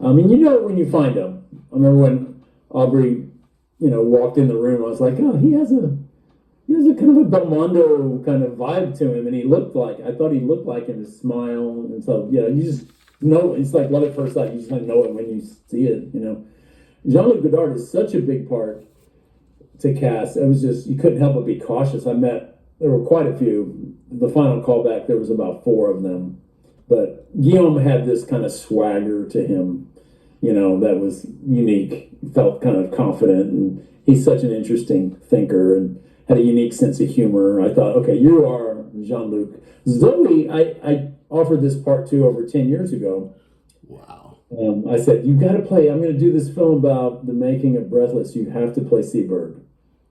I mean, you know, when you find him. I remember when Aubrey, walked in the room. I was like, oh, he has a kind of a Belmondo kind of vibe to him, and I thought he looked like him, his smile, and so yeah, you just know it's like love at first sight. You just kind of know it when you see it. Jean-Luc Godard is such a big part to cast. It was just you couldn't help but be cautious. There were quite a few. The final callback, there was about four of them, but Guillaume had this kind of swagger to him, that was unique. Felt kind of confident, and he's such an interesting thinker and had a unique sense of humor. I thought, okay, you are Jean-Luc. Zoe, I offered this part to over 10 years ago. Wow. I said, you got to play. I'm going to do this film about the making of Breathless. You have to play Seberg.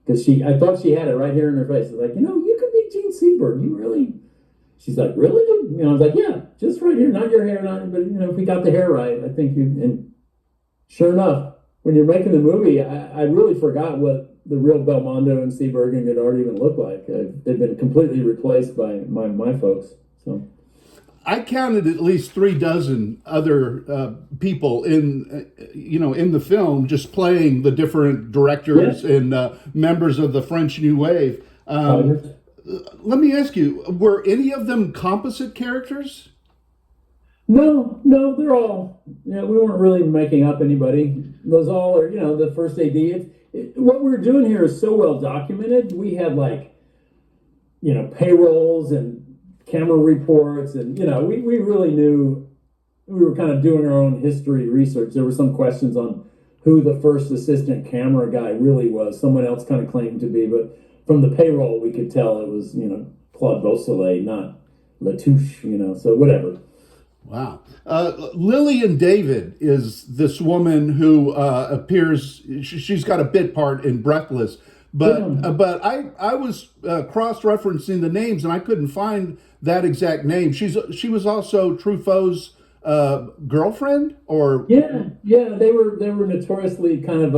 Because I thought she had it right here in her face. I was like, you could be Gene Seberg. You really? She's like, really? I was like, yeah, just right here. Not your hair, but if we got the hair right, I think you. And sure enough, when you're making the movie, I really forgot what the real Belmondo and Seberg and Godard even look like. They've been completely replaced by my folks. So. I counted at least 36 other people in the film, just playing the different directors and members of the French New Wave. Let me ask you: were any of them composite characters? No, they're all. We weren't really making up anybody. Those all are, the first AD. What we're doing here is so well documented. We had payrolls and camera reports, and we really knew. We were kind of doing our own history research. There were some questions on who the first assistant camera guy really was. Someone else kind of claimed to be, but from the payroll we could tell it was Claude Beausoleil, not Latouche. So whatever. Wow. Lillian David is this woman who appears. She's got a bit part in Breathless. But I was cross-referencing the names and I couldn't find that exact name. She was also Truffaut's girlfriend, or yeah. They were notoriously kind of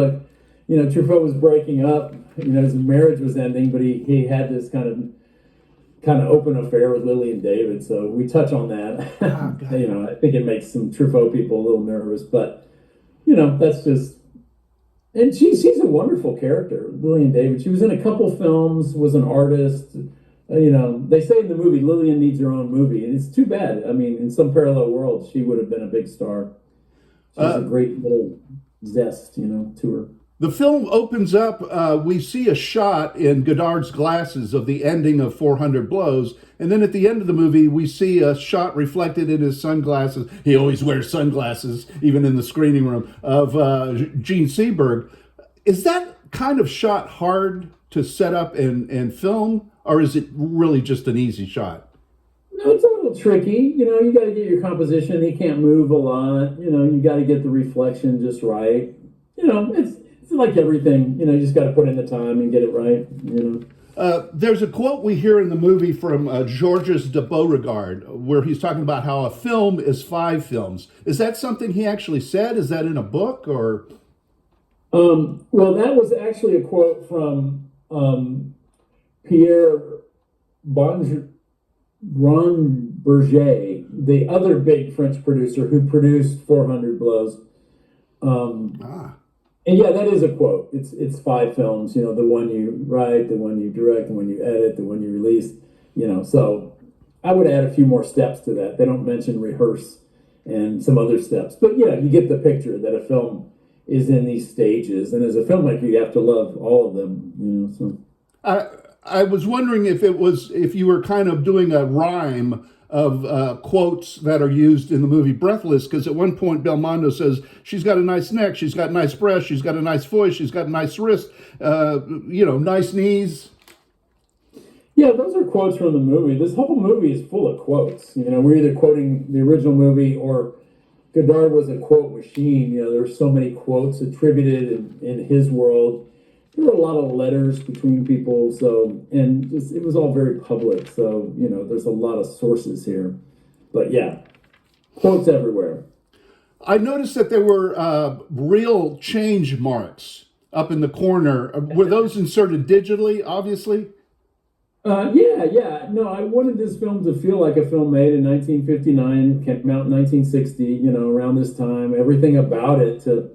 Truffaut was breaking up. His marriage was ending, but he had this kind of open affair with Lillian David. So we touch on that. I think it makes some Truffaut people a little nervous, but that's just. And she's a wonderful character, Lillian David. She was in a couple films, was an artist. They say in the movie, Lillian needs her own movie. And it's too bad. I mean, in some parallel world, she would have been a big star. She's a great little zest, to her. The film opens up, we see a shot in Godard's glasses of the ending of 400 Blows. And then at the end of the movie, we see a shot reflected in his sunglasses. He always wears sunglasses, even in the screening room, of Gene Seberg. Is that kind of shot hard to set up and film, or is it really just an easy shot? No, it's a little tricky. You got to get your composition. He can't move a lot. You got to get the reflection just right. It's like everything. You just got to put in the time and get it right. There's a quote we hear in the movie from Georges de Beauregard where he's talking about how a film is 5 films. Is that something he actually said? Is that in a book or? Well, that was actually a quote from Pierre Berger, the other big French producer who produced 400 Blows. And yeah, that is a quote. It's 5 films. The one you write, the one you direct, the one you edit, the one you release. So I would add a few more steps to that. They don't mention rehearse and some other steps, but yeah, you get the picture that a film is in these stages. And as a filmmaker, you have to love all of them. So I was wondering if you were kind of doing a rhyme of quotes that are used in the movie Breathless, because at one point Belmondo says, she's got a nice neck, she's got nice breasts, she's got a nice voice, she's got a nice wrist, nice knees. Yeah, those are quotes from the movie. This whole movie is full of quotes. We're either quoting the original movie or Godard was a quote machine. There's so many quotes attributed in his world. There were a lot of letters between people, it was all very public. So, there's a lot of sources here. But yeah, quotes everywhere. I noticed that there were real change marks up in the corner. Were those inserted digitally, obviously? Yeah. No, I wanted this film to feel like a film made in 1959, came out in 1960, around this time. Everything about it to,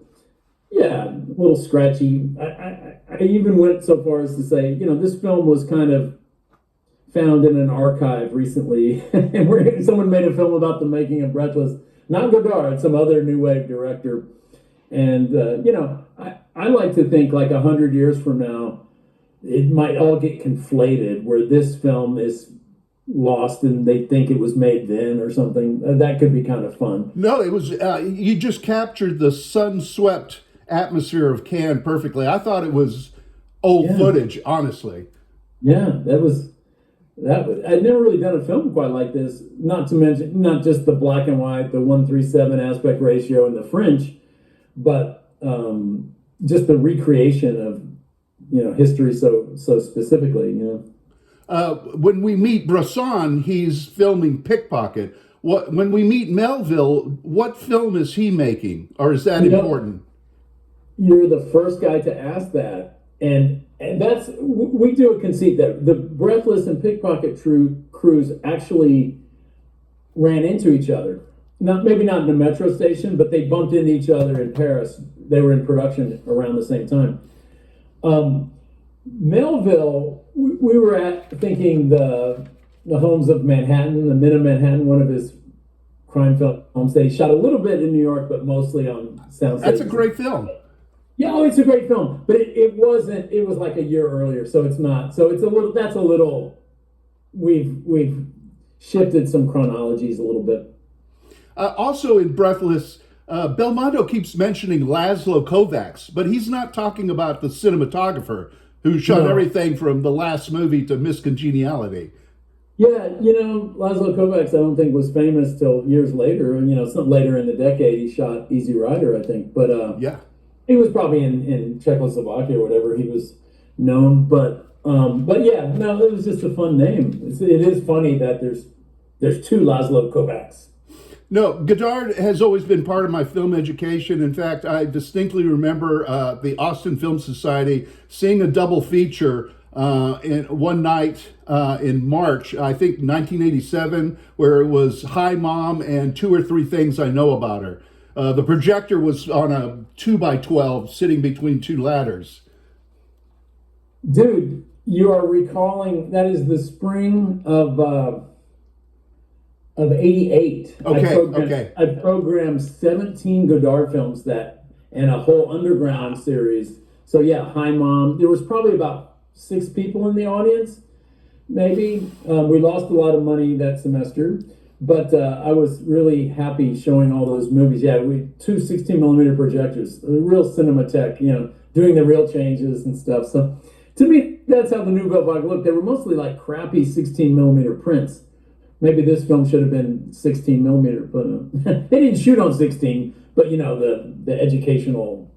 yeah, a little scratchy. I even went so far as to say, this film was kind of found in an archive recently, and where someone made a film about the making of Breathless, not Godard, some other new wave director. And I like to think like 100 years from now, it might all get conflated, where this film is lost and they think it was made then or something. That could be kind of fun. No, it was you just captured the sun-swept atmosphere of Cannes perfectly. I thought it was old Yeah, footage, honestly. yeah, I'd never really done a film quite like this. Not to mention, not just the black and white, the 1:37 aspect ratio, and the French, but just the recreation of history so specifically. When we meet Bresson, he's filming Pickpocket. When we meet Melville, what film is he making, or is that You know, important? you're the first guy to ask that, and that's we do a conceit that the Breathless and Pickpocket crews actually ran into each other. Not maybe not in the metro station, but they bumped into each other in Paris. They were in production around the same time. Melville, we were at thinking the Homes of Manhattan, the Men of Manhattan, one of his crime films. They shot a little bit in New York, but mostly on sound That's a stages. great film. Yeah, oh, it's a great film, but it wasn't. It was like a year earlier, so it's not. So it's a little. That's a little. We've shifted some chronologies a little bit. Also in Breathless, Belmondo keeps mentioning Laszlo Kovacs, but he's not talking about the cinematographer who shot No. everything from the last movie to Miss Congeniality. Yeah, Laszlo Kovacs, I don't think was famous till years later, and some later in the decade he shot Easy Rider, I think, but Yeah. he was probably in Czechoslovakia or whatever he was known, but yeah, no, it was just a fun name. It is funny that there's two Laszlo Kovacs. No, Godard has always been part of my film education. In fact, I distinctly remember the Austin Film Society seeing a double feature in one night in March, I think 1987, where it was Hi Mom and Two or Three Things I Know About Her. The projector was on a 2x12 sitting between two ladders. Dude, you are recalling that is the spring of '88. Okay. I programmed 17 Godard films and a whole underground series. So yeah, Hi Mom. There was probably about 6 people in the audience, maybe. We lost a lot of money that semester, but I was really happy showing all those movies. Yeah, two 16 millimeter projectors, the real Cinematech, doing the real changes and stuff. So to me, that's how the Nouvelle Vague looked. They were mostly like crappy 16 millimeter prints. Maybe this film should have been 16 millimeter, but they didn't shoot on 16. But the educational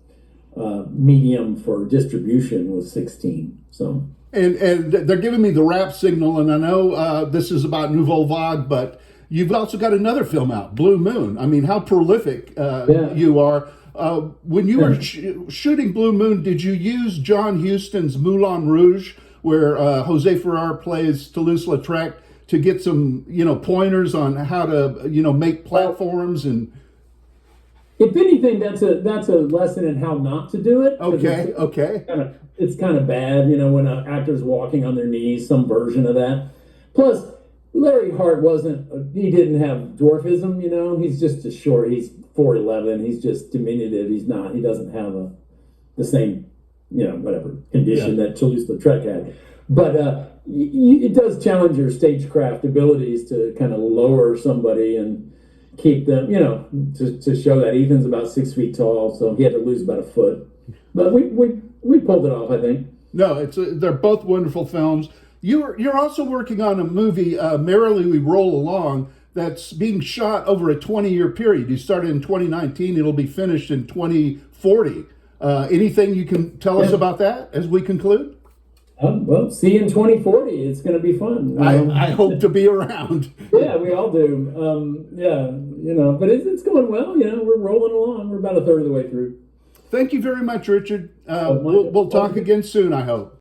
medium for distribution was 16. So And they're giving me the rap signal, and I know this is about Nouvelle Vague, but you've also got another film out, Blue Moon. I mean, how prolific yeah. you are. When you were shooting Blue Moon, did you use John Huston's Moulin Rouge, where Jose Ferrer plays Toulouse-Lautrec, to get some pointers on how to make platforms? And If anything, that's a lesson in how not to do it. okay. It's kind of bad, when an actor's walking on their knees, some version of that. Plus, Larry Hart he didn't have dwarfism, he's just a short, he's 4'11", he's just diminutive, he doesn't have the same, whatever condition that Toulouse-Lautrec had. But it does challenge your stagecraft abilities to kind of lower somebody and keep them, to show that Ethan's about 6 feet tall, so he had to lose about a foot. But we pulled it off, I think. No, they're both wonderful films. You're also working on a movie, Merrily We Roll Along, that's being shot over a 20-year period. You started in 2019, it'll be finished in 2040. Anything you can tell us about that as we conclude? Well, see you in 2040. It's going to be fun. I hope to be around. Yeah, we all do. But it's going well. We're rolling along. We're about a third of the way through. Thank you very much, Richard. We'll talk again soon, I hope.